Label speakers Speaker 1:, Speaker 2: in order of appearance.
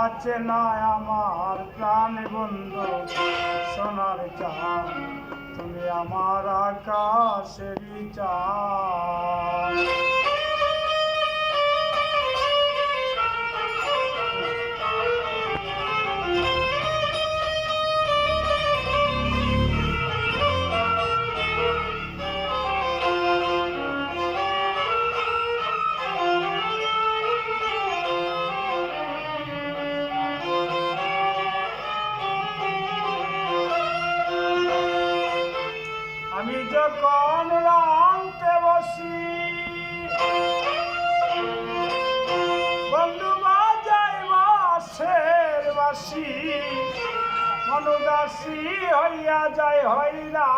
Speaker 1: আছে না আমার প্রাণ বন্ধু সোনার চাঁদ, তুমি আমার আকাশেরই চাঁদ। আমি যখন রাঁধতে বসি বন্ধু বাজাই বাঁশের বাঁশি, মনুদাসী হইয়া যায় হইরা